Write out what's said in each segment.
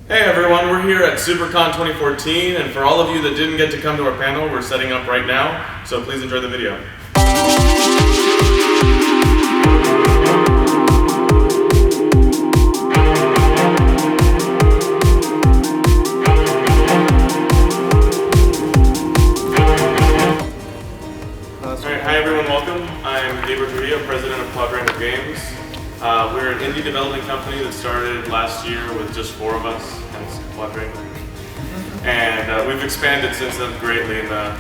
Hey everyone, we're here at SuperCon 2014, and for all of you that didn't get to come to our panel, we're setting up right now, so please enjoy the video. Alright, hi everyone, welcome. I'm Gabriel Trujillo, president of Quadrangle Games. We're an indie development company that started last year with just 4 of us, hence Quadrangle. And we've expanded since then greatly in the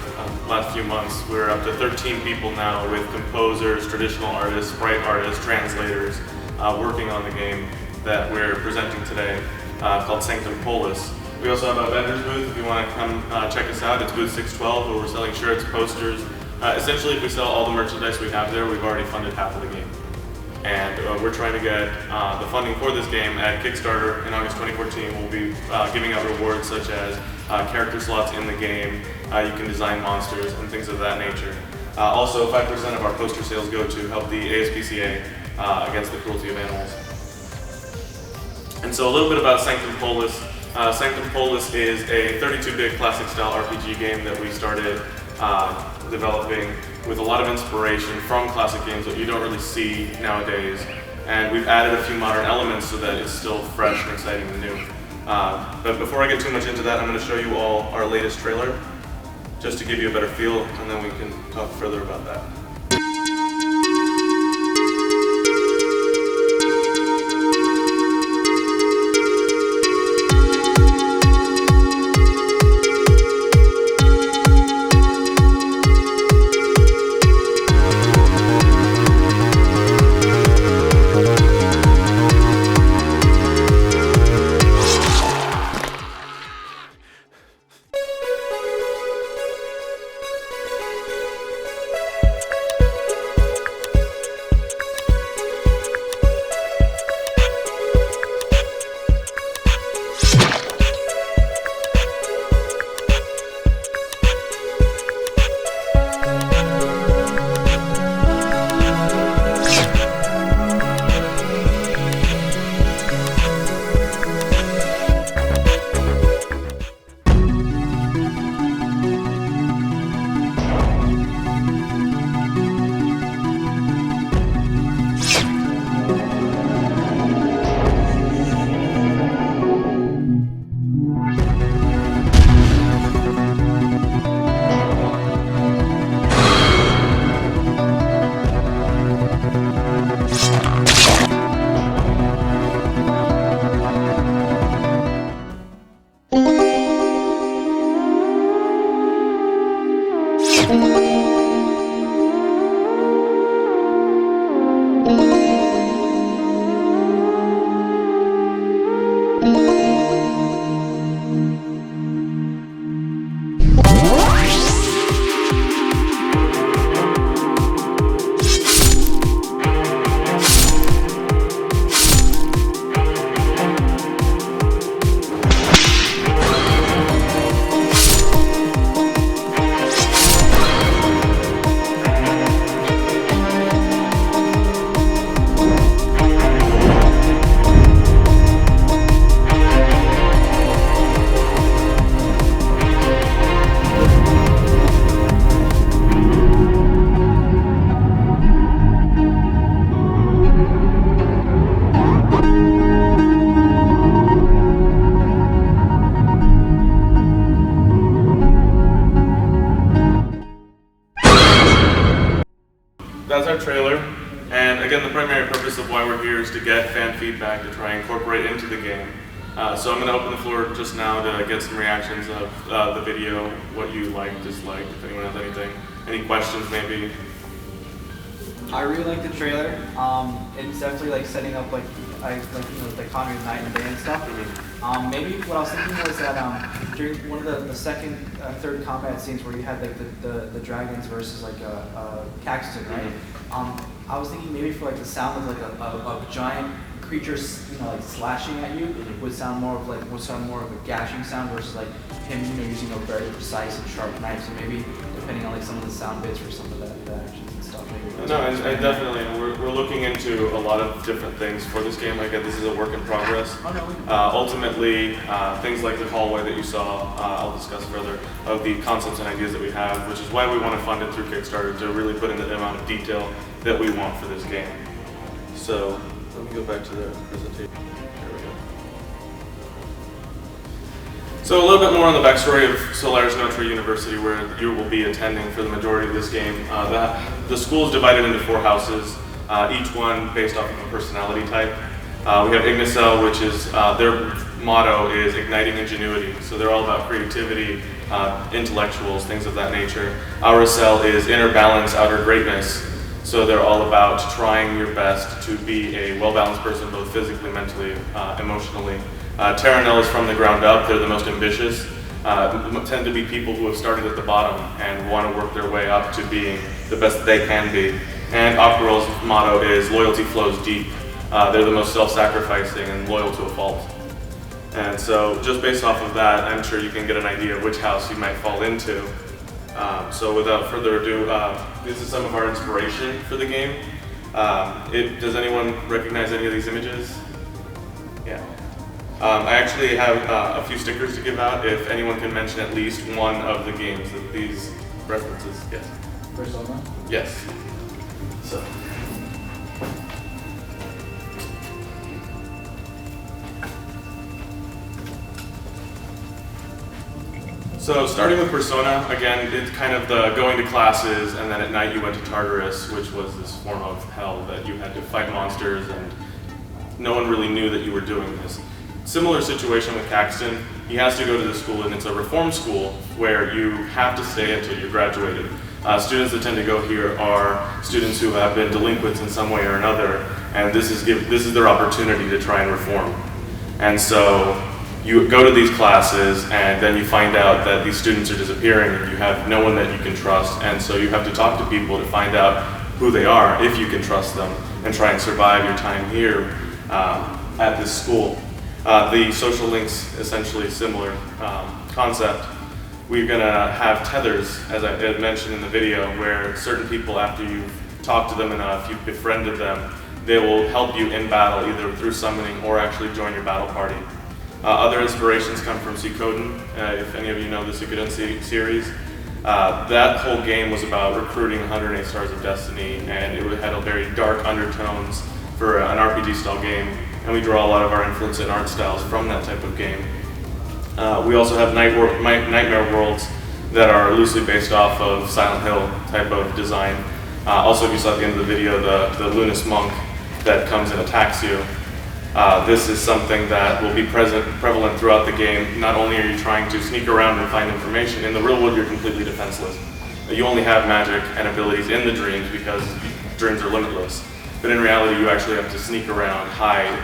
last few months. We're up to 13 people now with composers, traditional artists, sprite artists, translators, working on the game that we're presenting today called Sanctum Polis. We also have a vendor's booth if you want to come check us out. It's booth 612 where we're selling shirts, posters. Essentially, if we sell all the merchandise we have there, we've already funded half of the game. And we're trying to get the funding for this game at Kickstarter in August 2014. We'll be giving out rewards such as character slots in the game, you can design monsters, and things of that nature. Also, 5% of our poster sales go to help the ASPCA against the cruelty of animals. And so a little bit about Sanctum Polis. Sanctum Polis is a 32-bit classic style RPG game that we started developing with a lot of inspiration from classic games that you don't really see nowadays. And we've added a few modern elements so that it's still fresh and exciting and new. But before I get too much into that, I'm going to show you all our latest trailer, just to give you a better feel, and then we can talk further about that. That's our trailer, and again, the primary purpose of why we're here is to get fan feedback to try and incorporate into the game. So I'm going to open the floor just now to get some reactions of the video, what you liked, disliked, if anyone has anything, any questions maybe. I really like the trailer. It's definitely like setting up like the economy of night and day and stuff. Mm-hmm. Maybe what I was thinking was that during one of the second, third combat scenes where you had like the dragons versus like a Caxton, right? I was thinking maybe for like the sound of like a giant creature, like slashing at you would sound more of a gashing sound versus like him, using a very precise and sharp knife. So maybe depending on like some of the sound bits for some of the actions and stuff. Maybe no, and definitely, we're looking into a lot of different things for this game. Again, this is a work in progress. Ultimately, things like the hallway that you saw, I'll discuss further, of the concepts and ideas that we have, which is why we want to fund it through Kickstarter, to really put in the amount of detail that we want for this game. So, let me go back to the presentation. There we go. So a little bit more on the backstory of Solaris Notre University, where you will be attending for the majority of this game. The school is divided into 4 houses, each one based off of a personality type. We have Ignicel, which is, their motto is igniting ingenuity. So they're all about creativity, intellectuals, things of that nature. Auricel is inner balance, outer greatness. So they're all about trying your best to be a well-balanced person, both physically, mentally, emotionally. Terranel is from the ground up. They're the most ambitious. Tend to be people who have started at the bottom and want to work their way up to being the best that they can be. And Aquarel's motto is loyalty flows deep. They're the most self-sacrificing and loyal to a fault. And so just based off of that, I'm sure you can get an idea of which house you might fall into. So without further ado, this is some of our inspiration for the game. Does anyone recognize any of these images? Yeah. I actually have a few stickers to give out if anyone can mention at least one of the games that these references. Yes. Persona? Yes. So. So starting with Persona, again, it's kind of the going to classes, and then at night you went to Tartarus, which was this form of hell that you had to fight monsters, and no one really knew that you were doing this. Similar situation with Caxton. He has to go to the school, and it's a reform school where you have to stay until you're graduated. Students that tend to go here are students who have been delinquents in some way or another, and this is their opportunity to try and reform. And so you go to these classes, and then you find out that these students are disappearing, and you have no one that you can trust, and so you have to talk to people to find out who they are, if you can trust them, and try and survive your time here at this school. The social link's essentially similar concept. We're gonna have tethers, as I had mentioned in the video, where certain people, after you've talked to them enough, you've befriended them, they will help you in battle, either through summoning or actually join your battle party. Other inspirations come from Suikoden. If any of you know the Suikoden series, that whole game was about recruiting 108 Stars of Destiny, and it had a very dark undertones for an RPG style game, and we draw a lot of our influence in art styles from that type of game. We also have nightmare worlds that are loosely based off of Silent Hill type of design. Also, if you saw at the end of the video, the Lunas monk that comes and attacks you. This is something that will be prevalent throughout the game. Not only are you trying to sneak around and find information, in the real world you're completely defenseless. You only have magic and abilities in the dreams because dreams are limitless. But in reality you actually have to sneak around, hide,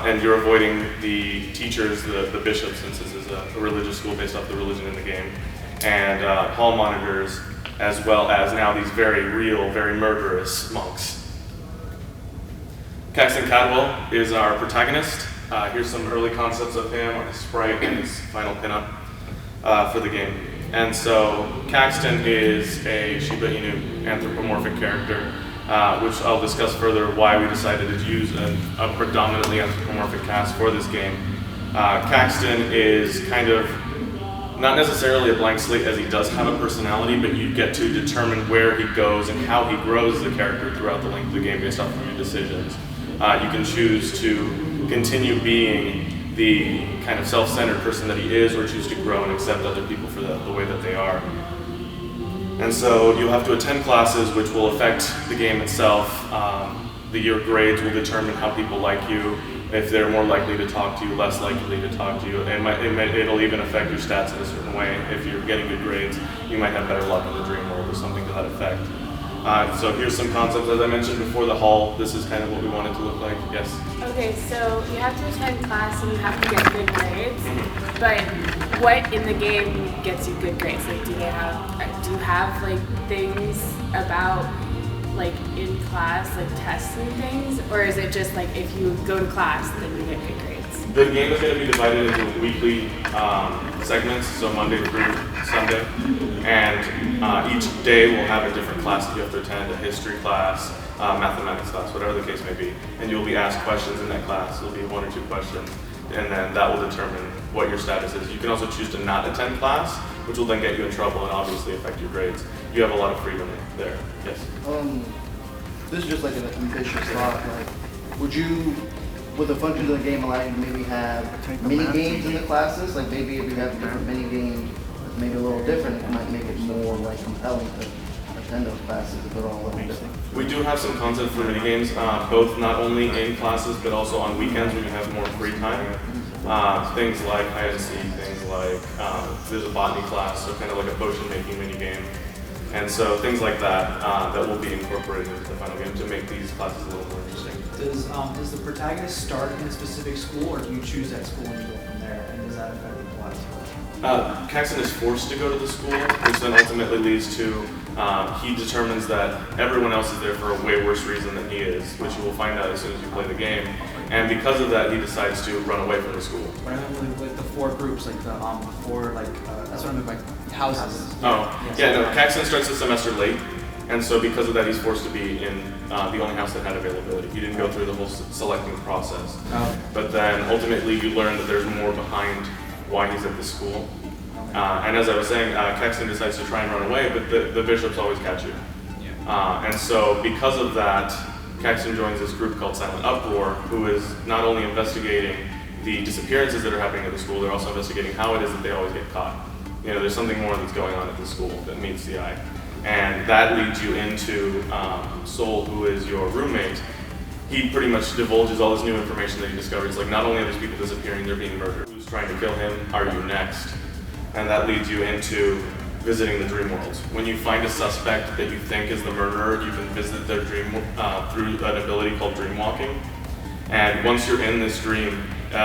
and you're avoiding the teachers, the bishops, since this is a religious school based off the religion in the game, and hall monitors, as well as now these very real, very murderous monks. Caxton Cadwell is our protagonist. Here's some early concepts of him, his sprite, and his final pinup for the game. And so Caxton is a Shiba Inu anthropomorphic character, which I'll discuss further why we decided to use a predominantly anthropomorphic cast for this game. Caxton is kind of not necessarily a blank slate, as he does have a personality, but you get to determine where he goes and how he grows as a character throughout the length of the game based off of your decisions. You can choose to continue being the kind of self-centered person that he is, or choose to grow and accept other people for the way that they are. And so you'll have to attend classes which will affect the game itself. Your grades will determine how people like you, if they're more likely to talk to you, less likely to talk to you. It'll even affect your stats in a certain way. If you're getting good grades, you might have better luck in the dream world or something to that effect. So here's some concepts. As I mentioned before the hall, this is kind of what we want it to look like. Yes? Okay, so you have to attend class and you have to get good grades, but what in the game gets you good grades? Like, do you have like things about like in class, like tests and things, or is it just like if you go to class then you get good grades? grades? The game is going to be divided into weekly segments, so Monday through Sunday, and each day will have a different class that you have to attend, a history class, mathematics class, whatever the case may be, and you'll be asked questions in that class. It'll be 1 or 2 questions, and then that will determine what your status is. You can also choose to not attend class, which will then get you in trouble and obviously affect your grades. You have a lot of freedom there. Yes? This is just like an ambitious thought. Like, would the functions of the game allow you to maybe have mini games in the classes? Like maybe if you have different mini games, that's maybe a little different, it might make it more like compelling to attend those classes if they're all a little different. We do have some content for mini games, both not only in classes but also on weekends when you have more free time. Things like hide and seek, things like there's a botany class, so kind of like a potion making mini game. And so things like that that will be incorporated into the final game to make these classes a little more interesting. Does the protagonist start in a specific school, or do you choose that school and you go from there? And does that affect the plot as well? Caxton is forced to go to the school, which then ultimately leads to he determines that everyone else is there for a way worse reason than he is, which you will find out as soon as you play the game. And because of that, he decides to run away from the school. But I remember like the 4 groups, like the four that's what I meant by houses. Oh, yeah, no, Caxton starts the semester late, and so because of that, he's forced to be in the only house that had availability. He didn't go through the whole selecting process. Oh. But then ultimately, you learn that there's more behind why he's at the school. And as I was saying, Caxton decides to try and run away, but the bishops always catch you. And so because of that, Caxton joins this group called Silent Uproar, who is not only investigating the disappearances that are happening at the school, they're also investigating how it is that they always get caught. You know, there's something more that's going on at the school that meets the eye. And that leads you into Sol, who is your roommate. He pretty much divulges all this new information that he discovers. Like, not only are these people disappearing, they're being murdered. Who's trying to kill him? Are you next? And that leads you into visiting the dream worlds. When you find a suspect that you think is the murderer, you can visit their dream through an ability called dream walking. And once you're in this dream,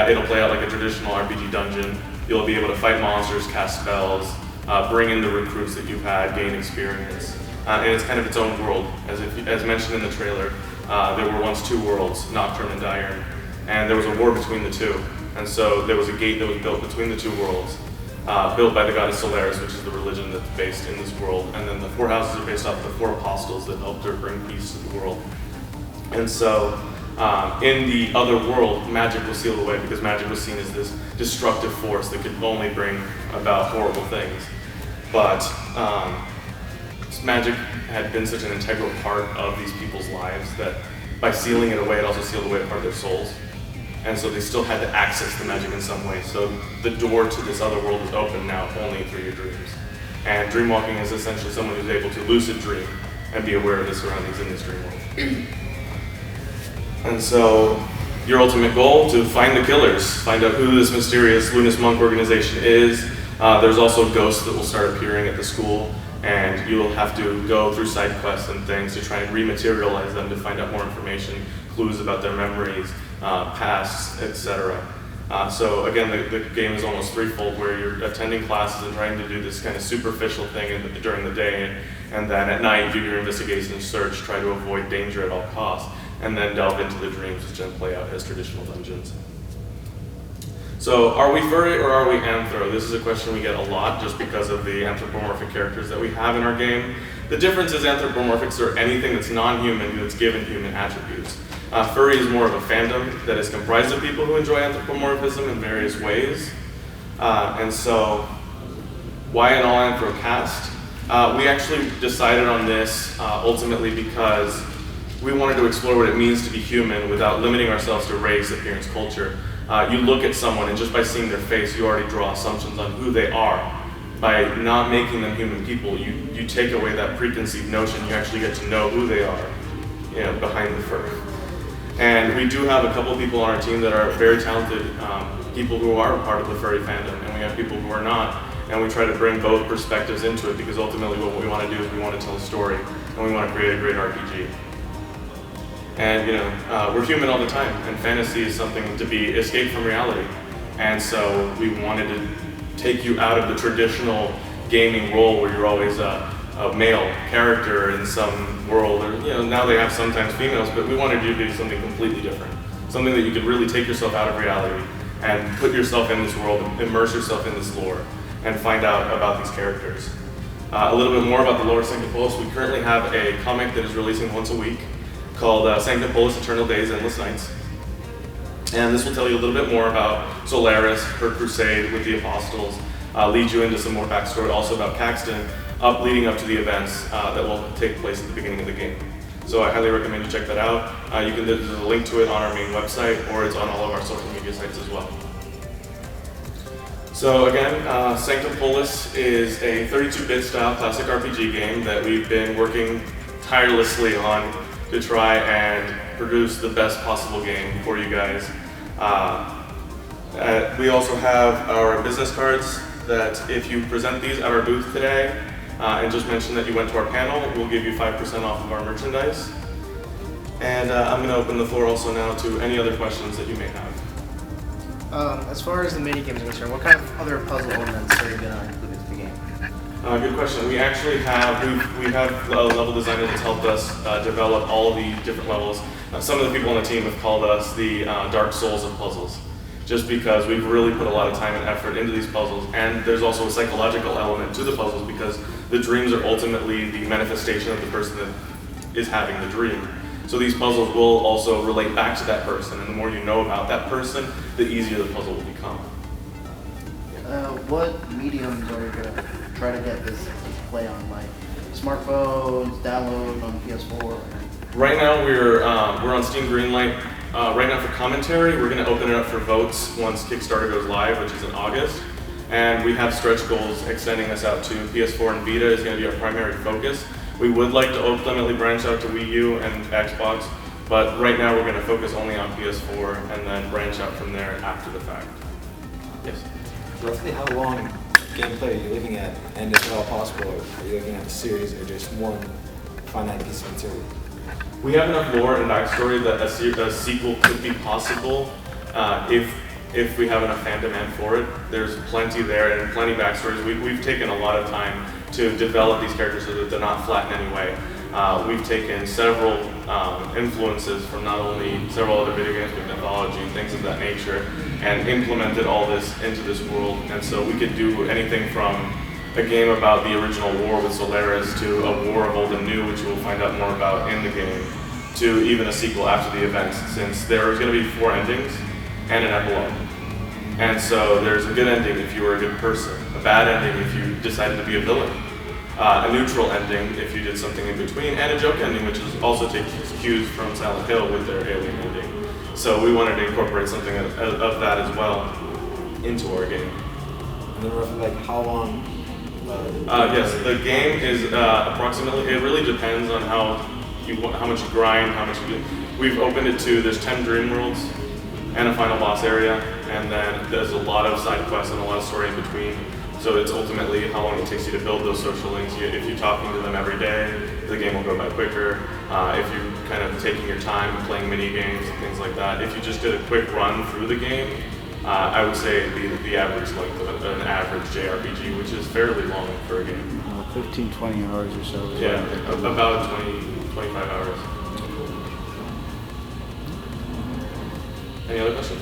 it'll play out like a traditional RPG dungeon. You'll be able to fight monsters, cast spells, bring in the recruits that you've had, gain experience. And it's kind of its own world. As mentioned in the trailer, there were once 2 worlds, Nocturne and Diurn, and there was a war between the 2. And so there was a gate that was built between the 2 worlds, built by the goddess Solaris, which is the religion that's based in this world. And then the 4 houses are based off the 4 apostles that helped her bring peace to the world. And so in the other world, magic was sealed away because magic was seen as this destructive force that could only bring about horrible things. But magic had been such an integral part of these people's lives that by sealing it away, it also sealed away a part of their souls. And so they still had to access the magic in some way. So the door to this other world is open now only through your dreams. And dreamwalking is essentially someone who's able to lucid dream and be aware of the surroundings in this dream world. And so your ultimate goal, to find the killers, find out who this mysterious Lunas Monk organization is. There's also ghosts that will start appearing at the school, and you'll have to go through side quests and things to try and rematerialize them to find out more information, clues about their memories, pasts, etc. So again, the game is almost threefold, where you're attending classes and trying to do this kind of superficial thing during the day, and then at night do your investigation search, try to avoid danger at all costs, and then delve into the dreams, which then play out as traditional dungeons. So are we furry or are we anthro? This is a question we get a lot just because of the anthropomorphic characters that we have in our game. The difference is anthropomorphics are anything that's non-human that's given human attributes. Furry is more of a fandom that is comprised of people who enjoy anthropomorphism in various ways. And so, why an all-anthro cast? We actually decided on this ultimately because we wanted to explore what it means to be human without limiting ourselves to race, appearance, culture. You look at someone and just by seeing their face, you already draw assumptions on who they are. By not making them human people, you take away that preconceived notion. You actually get to know who they are, you know, behind the fur. And we do have a couple people on our team that are very talented people who are part of the furry fandom, and we have people who are not. And we try to bring both perspectives into it because ultimately what we want to do is we want to tell a story and we want to create a great RPG. And you know, we're human all the time, and fantasy is something to be escaped from reality. And so we wanted to take you out of the traditional gaming role where you're always a male character in some world, or you know, now they have sometimes females, but we wanted you to do something completely different, something that you could really take yourself out of reality and put yourself in this world, immerse yourself in this lore, and find out about these characters. A little bit more about the lore of Sanctum Polis. We currently have a comic that is releasing once a week called Sanctum Polis, Eternal Days, Endless Nights. And this will tell you a little bit more about Solaris, her crusade with the Apostles, lead you into some more backstory also about Caxton, leading up to the events that will take place at the beginning of the game. So I highly recommend you check that out. There's a link to it on our main website, or it's on all of our social media sites as well. So again, Sanctum Polis is a 32-bit style classic RPG game that we've been working tirelessly on to try and produce the best possible game for you guys. We also have our business cards that if you present these at our booth today and just mention that you went to our panel, we'll give you 5% off of our merchandise. And I'm going to open the floor also now to any other questions that you may have. As far as the mini games are concerned, what kind of other puzzle elements are you going to include into the game? Good question. We actually have a level designer that's helped us develop all the different levels. Some of the people on the team have called us the Dark Souls of puzzles, just because we've really put a lot of time and effort into these puzzles. And there's also a psychological element to the puzzles because the dreams are ultimately the manifestation of the person that is having the dream. So these puzzles will also relate back to that person, and the more you know about that person, the easier the puzzle will become. What mediums are you going to try to get this to play on? Like smartphones, download on PS4? Right now we're on Steam Greenlight. Right now for commentary, we're going to open it up for votes once Kickstarter goes live, which is in August. And we have stretch goals extending us out to PS4 and Vita is going to be our primary focus. We would like to ultimately branch out to Wii U and Xbox, but right now we're going to focus only on PS4 and then branch out from there after the fact. Yes? Roughly how long gameplay are you looking at, and if at all possible, are you looking at a series or just one finite piece of material? We have enough lore and backstory that a sequel could be possible if we have enough fan demand for it. There's plenty there and plenty of backstories. We've taken a lot of time to develop these characters so that they're not flat in any way. We've taken several influences from not only several other video games, but mythology, things of that nature, and implemented all this into this world. And so we could do anything from a game about the original war with Solaris to a war of old and new, which you will find out more about in the game, to even a sequel after the events, since there's going to be 4 endings and an epilogue. And so there's a good ending if you were a good person, a bad ending if you decided to be a villain, a neutral ending if you did something in between, and a joke ending, which is also takes cues from Silent Hill with their alien ending. So we wanted to incorporate something of that as well into our game. And then roughly like how long? Yes, the game is approximately, it really depends on how much you grind, how much you do. We've opened it to, there's 10 dream worlds and a final boss area, and then there's a lot of side quests and a lot of story in between. So it's ultimately how long it takes you to build those social links. If you're talking to them every day, the game will go by quicker. If you're kind of taking your time and playing mini games and things like that. If you just did a quick run through the game, I would say the average length of an average JRPG, which is fairly long for a game. 15, 20 hours or so. Yeah, about 20, 25 hours. Any other questions?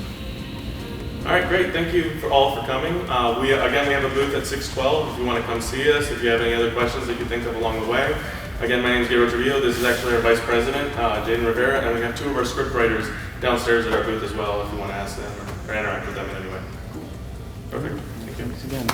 All right, great. Thank you all for coming. We have a booth at 612 if you want to come see us, if you have any other questions that you think of along the way. Again, my name is Gabriel Trujillo. This is actually our Vice President, Jaden Rivera, and we have 2 of our script writers downstairs at our booth as well if you want to ask them or interact with them in any way. Perfect. Thank you. Thanks again.